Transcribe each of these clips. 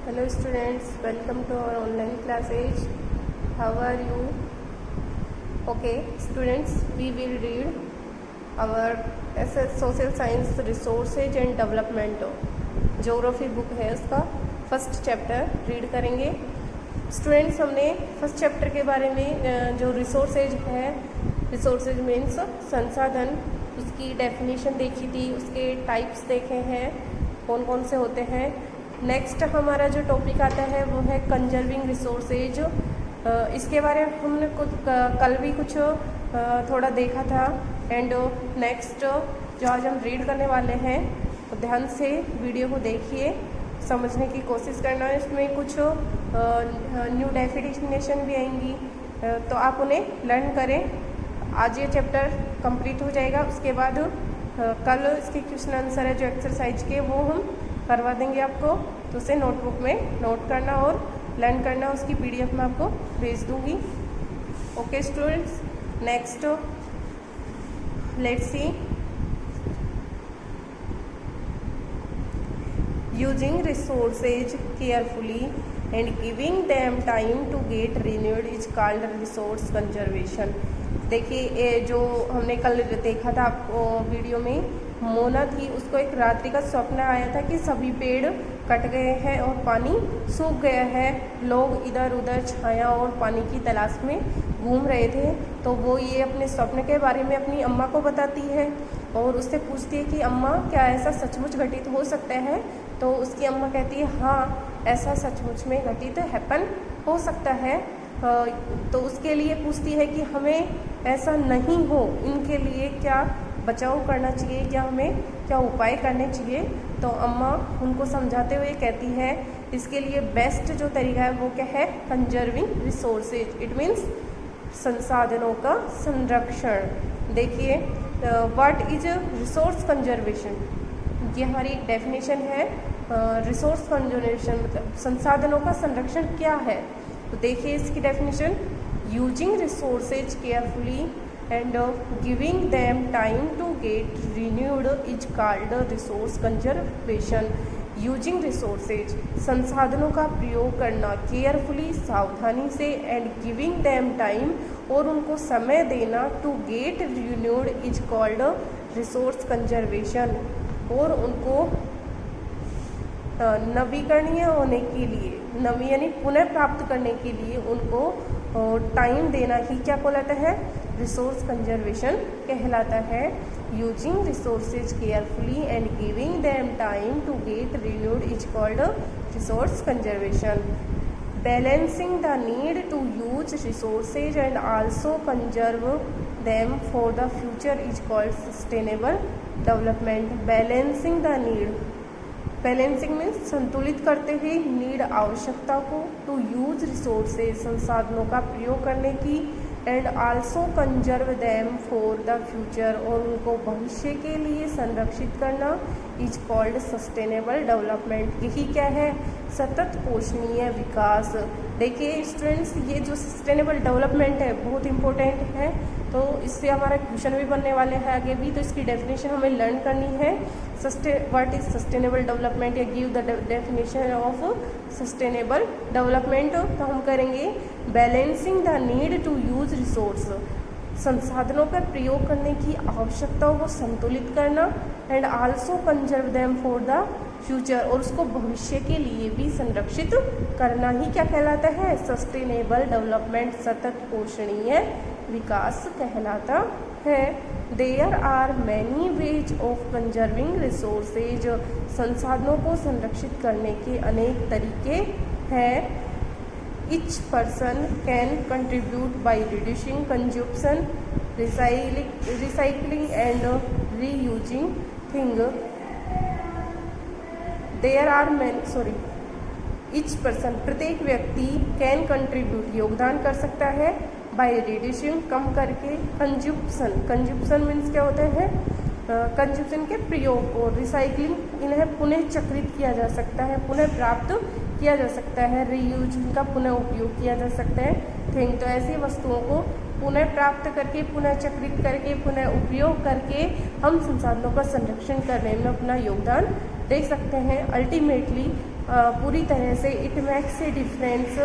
Hello students, welcome to our online classes. How are you? Okay students, we will read our social science resources and development geography book है, उसका first chapter read करेंगे। Students, हमने first chapter के बारे में जो resources है, resources means संसाधन, उसकी डेफिनेशन देखी थी, उसके टाइप्स देखे हैं कौन कौन से होते हैं। नेक्स्ट हमारा जो टॉपिक आता है वो है कंजर्विंग रिसोर्सेज। इसके बारे में हमने कुछ कल भी कुछ थोड़ा देखा था। एंड नेक्स्ट जो आज हम रीड करने वाले हैं तो ध्यान से वीडियो को देखिए, समझने की कोशिश करना। इसमें कुछ न्यू डेफिनेशन भी आएंगी, तो आप उन्हें लर्न करें। आज ये चैप्टर कंप्लीट हो जाएगा, उसके बाद कल इसके क्वेश्चन आंसर है जो एक्सरसाइज के, वो हम करवा देंगे आपको। तो उसे नोटबुक में नोट करना और लर्न करना, उसकी पीडीएफ में आपको भेज दूंगी। Okay students, next let's see. Using resources carefully and giving them time to get renewed is called resource conservation. देखिए, ये जो हमने कल देखा था आपको वीडियो में, मोना थी, उसको एक रात्रि का स्वप्न आया था कि सभी पेड़ कट गए हैं और पानी सूख गया है। लोग इधर उधर छाया और पानी की तलाश में घूम रहे थे। तो वो ये अपने स्वप्न के बारे में अपनी अम्मा को बताती है और उससे पूछती है कि अम्मा, क्या ऐसा सचमुच घटित हो सकता है? तो उसकी अम्मा कहती है हाँ, ऐसा सचमुच में घटित हैपन हो सकता है। तो उसके लिए पूछती है कि हमें ऐसा नहीं हो, इनके लिए क्या बचाव करना चाहिए या हमें क्या उपाय करने चाहिए। तो अम्मा उनको समझाते हुए कहती है इसके लिए बेस्ट जो तरीका है वो क्या है, कंजर्विंग रिसोर्सेज। इट मीन्स संसाधनों का संरक्षण। देखिए, व्हाट इज रिसोर्स कंजर्वेशन, ये हमारी एक डेफिनेशन है। रिसोर्स कंजर्वेशन मतलब संसाधनों का संरक्षण क्या है। तो देखिए इसकी definition, using resources carefully and giving them time to get renewed is called resource conservation. Using resources, संसाधनों का प्रयोग करना, केयरफुली, सावधानी से, एंड गिविंग देम टाइम, और उनको समय देना, to get renewed is called resource conservation, और उनको नवीकरणीय होने के लिए, नवी यानी पुनः प्राप्त करने के लिए उनको टाइम देना ही क्या कहलाता है, रिसोर्स कंजर्वेशन कहलाता है। Using resources carefully and giving them time to get renewed is called resource conservation. Balancing the need to use resources and also conserve them for the future is called sustainable development. Balancing the need, balancing में संतुलित करते हुए, need आवश्यकता को, to use resources संसाधनों का प्रयोग करने की, and also conserve them for the future और उनको भविष्य के लिए संरक्षित करना, इज कॉल्ड सस्टेनेबल डेवलपमेंट। यही क्या है, सतत पोषणीय विकास। देखिए स्टूडेंट्स, ये जो सस्टेनेबल डेवलपमेंट है बहुत इम्पोर्टेंट है, तो इससे हमारा क्वेश्चन भी बनने वाले हैं आगे भी। तो इसकी डेफिनेशन हमें लर्न करनी है। व्हाट इज सस्टेनेबल डेवलपमेंट, या give the definition of sustainable development. तो हम करेंगे balancing the need to use resource, संसाधनों का प्रयोग करने की आवश्यकताओं को संतुलित करना, and also conserve them for the future और उसको भविष्य के लिए भी संरक्षित करना ही क्या कहलाता है, सस्टेनेबल डेवलपमेंट, सतत पोषणीय विकास कहलाता है। There are many ways of conserving resources, संसाधनों को संरक्षित करने के अनेक तरीके हैं। Each person can contribute by reducing consumption, recycling and reusing things. There are many, each person, प्रत्येक व्यक्ति, can contribute, योगदान कर सकता है, by reducing, कम करके, consumption मीन्स क्या होता है, कंजप्शन के प्रयोग को, रिसाइकलिंग, इन्हें पुनः चक्रित किया जा सकता है, पुनः प्राप्त किया जा सकता है, रीयूज, इनका पुनः उपयोग किया जा सकता है। थिंग, तो ऐसी वस्तुओं को पुनः प्राप्त करके, पुनः चक्रित करके, पुनः उपयोग करके हम संसाधनों का संरक्षण करने में अपना योगदान दे सकते हैं। अल्टीमेटली पूरी तरह से इट मेक्स ए डिफरेंस,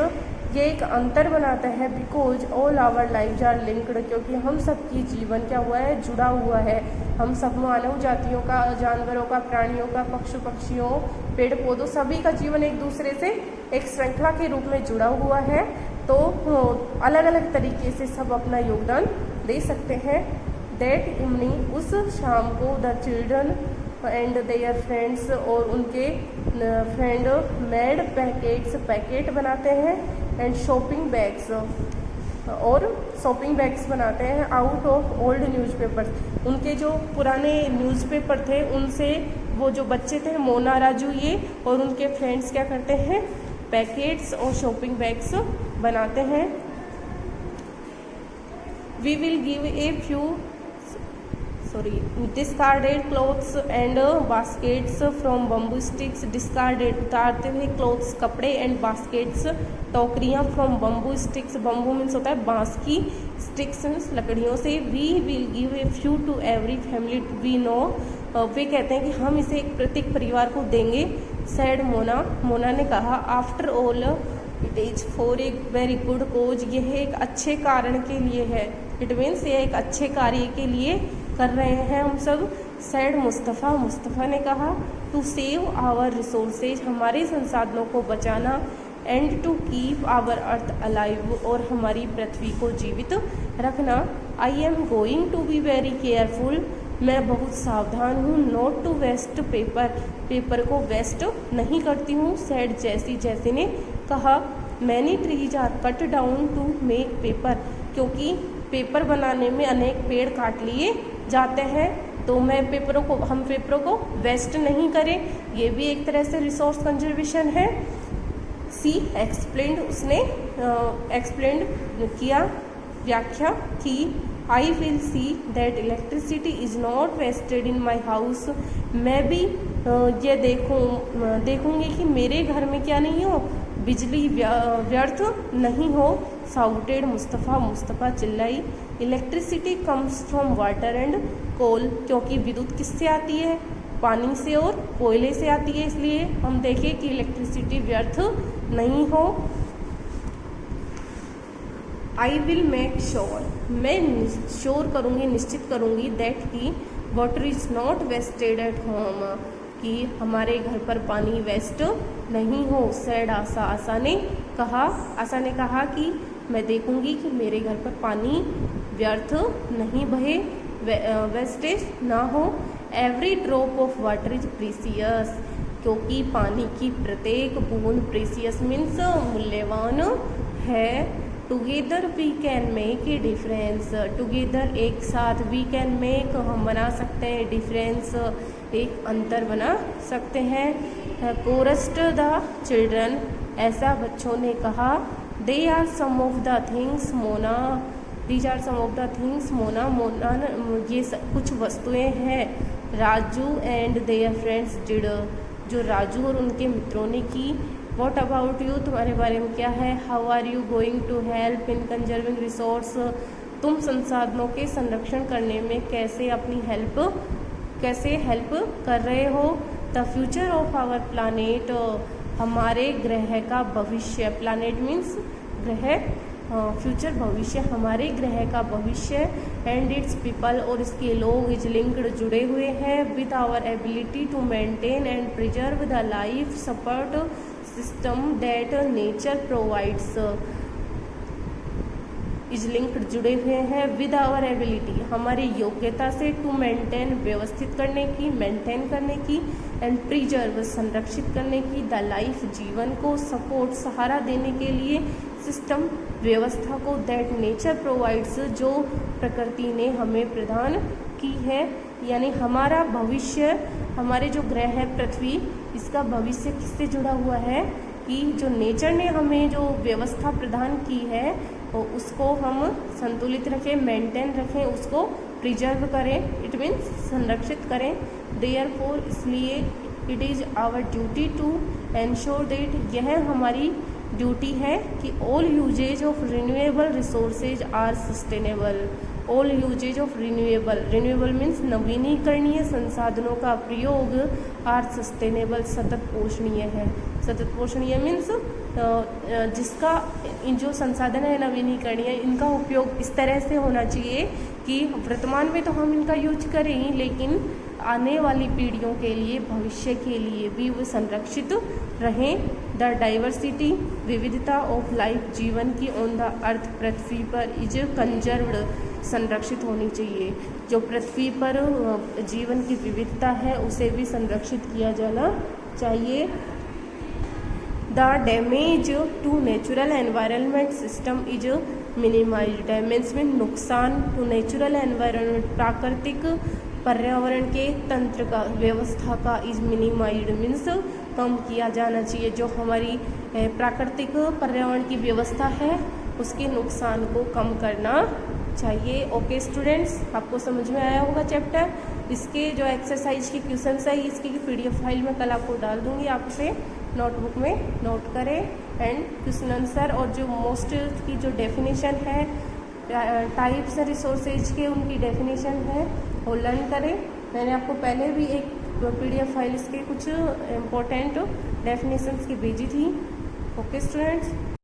ये एक अंतर बनाता है, because all our lives are linked, क्योंकि हम सबकी जीवन क्या हुआ है, जुड़ा हुआ है। हम सब मानव जातियों का, जानवरों का, प्राणियों का, पशु पक्षियों, पेड़ पौधों, सभी का जीवन एक दूसरे से एक श्रृंखला के रूप में जुड़ा हुआ है। तो अलग अलग तरीके से सब अपना योगदान दे सकते हैं। दैट इवनिंग, उस शाम को, the children and their friends, और उनके फ्रेंड मेड पैकेट्स, पैकेट बनाते हैं, एंड शॉपिंग बैग्स, और शॉपिंग बैग्स बनाते हैं आउट ऑफ ओल्ड न्यूज़पेपर्स। उनके जो पुराने न्यूज़पेपर थे उनसे वो जो बच्चे थे, मोना, राजू, ये और उनके फ्रेंड्स क्या करते हैं, पैकेट्स और शॉपिंग बैग्स बनाते हैं। We will give a few discarded clothes and baskets from bamboo sticks, discarded उतारते हुए clothes कपड़े, and baskets टोकरियाँ from bamboo sticks, bamboo means होता है बांस की, sticks मीन्स लकड़ियों से। we will give a few to every family we know, वे कहते हैं कि हम इसे एक प्रत्येक परिवार को देंगे। said मोना, मोना ने कहा, after all it is for a very good cause, यह एक अच्छे कारण के लिए है, it means यह एक अच्छे कार्य के लिए कर रहे हैं हम सब। सैड मुस्तफ़ा, मुस्तफ़ा ने कहा, टू सेव आवर रिसोर्सेज, हमारे संसाधनों को बचाना, and to keep our earth alive, और हमारी पृथ्वी को जीवित रखना। I am going to be very careful, मैं बहुत सावधान हूँ। Not to waste paper, paper को वेस्ट नहीं करती हूँ। सैड जैसी, जैसी ने कहा, many trees are cut down to make paper, क्योंकि पेपर बनाने में अनेक पेड़ काट लिए जाते हैं, तो मैं हम पेपरों को वेस्ट नहीं करें, ये भी एक तरह से रिसोर्स कंजर्वेशन है। सी एक्सप्लेन्ड, उसने एक्सप्लेन्ड किया, व्याख्या की। I will see that electricity is not wasted in my house, मैं भी ये देखूँगी कि मेरे घर में क्या नहीं हो, बिजली व्यर्थ नहीं हो। साउटेड मुस्तफ़ा, मुस्तफ़ा चिल्लाई। Electricity comes from water and coal, क्योंकि विद्युत किससे आती है, पानी से और कोयले से आती है, इसलिए हम देखें कि इलेक्ट्रिसिटी व्यर्थ नहीं हो। आई विल मेक श्योर, मैं श्योर करूँगी, निश्चित करूँगी, दैट कि water is not wasted at home, कि हमारे घर पर पानी वेस्ट नहीं हो। सैड आशा, आशा ने कहा कि मैं देखूंगी कि मेरे घर पर पानी व्यर्थ नहीं बहे, वेस्टेज ना हो। Every drop of water is precious, क्योंकि पानी की प्रत्येक बूंद, प्रीसियस मीन्स मूल्यवान है। Together we can make a difference, together एक साथ, वी कैन मेक हम बना सकते हैं, डिफरेंस एक अंतर बना सकते हैं। कोरस्ड द चिल्ड्रन, ऐसा बच्चों ने कहा। They are some of the things Mona, these are some of the things Mona, Mona ये कुछ वस्तुएं हैं। Raju and their friends did, जो राजू और उनके मित्रों ने की। वॉट अबाउट यू, तुम्हारे बारे में क्या है। How are you going to help in conserving resource, तुम संसाधनों के संरक्षण करने में कैसे हेल्प कर रहे हो। The future of our planet, हमारे ग्रह का भविष्य, प्लानेट मीन्स ग्रह, फ्यूचर भविष्य, हमारे ग्रह का भविष्य। एंड इट्स पीपल, और इसके लोग, इज लिंक्ड जुड़े हुए हैं, with our ability to maintain and preserve the life support system that nature provides, is linked जुड़े हुए हैं, विद आवर एबिलिटी, हमारी योग्यता से, टू मेंटेन व्यवस्थित करने की, मेंटेन करने की, एंड प्रिजर्व संरक्षित करने की, द लाइफ जीवन को, सपोर्ट सहारा देने के लिए, सिस्टम व्यवस्था को, दैट नेचर प्रोवाइड्स जो प्रकृति ने हमें प्रदान की है। यानी हमारा भविष्य, हमारे जो ग्रह है पृथ्वी, इसका भविष्य किससे जुड़ा हुआ है कि जो नेचर ने हमें जो व्यवस्था प्रदान की है तो उसको हम संतुलित रखें, मेंटेन रखें, उसको प्रिजर्व करें, इट मीन्स संरक्षित करें। देयरफॉर, इसलिए it is our duty to ensure that, यह हमारी ड्यूटी है कि all usages of renewable resources are sustainable. All usages of renewable means नवीनीकरणीय संसाधनों का प्रयोग, आर सस्टेनेबल सतत पोषणीय है। सतत पोषणीय मीन्स जिसका इन जो संसाधन है नवीनीकरणीय, इनका उपयोग इस तरह से होना चाहिए कि वर्तमान में तो हम इनका यूज करें ही, लेकिन आने वाली पीढ़ियों के लिए, भविष्य के लिए भी वो संरक्षित रहें। द डाइवर्सिटी, विविधता ऑफ लाइफ, जीवन की ऑन द अर्थ, पृथ्वी पर इज कंजर्व्ड, संरक्षित होनी चाहिए। जो पृथ्वी पर जीवन की विविधता है उसे भी संरक्षित किया जाना चाहिए। The damage to natural environment system is minimized. Damage में नुकसान टू नेचुरल एनवायरनमेंट, प्राकृतिक पर्यावरण के तंत्र का, व्यवस्था का, इज मिनिमाइज्ड मीन्स कम किया जाना चाहिए। जो हमारी प्राकृतिक पर्यावरण की व्यवस्था है उसके नुकसान को कम करना चाहिए। ओके स्टूडेंट्स, आपको समझ में आया होगा चैप्टर। इसके जो एक्सरसाइज के क्वेश्चंस है इसकी PDF फाइल में कल आपको डाल दूंगी, आप उसे नोटबुक में नोट करें एंड क्वेश्चन आंसर और जो मोस्ट की जो डेफिनेशन है, टाइप्स रिसोर्सेज के उनकी डेफिनेशन है वो लर्न करें। मैंने आपको पहले भी एक PDF फाइल इसके कुछ इम्पोर्टेंट डेफिनेशंस की भेजी थी। Okay students.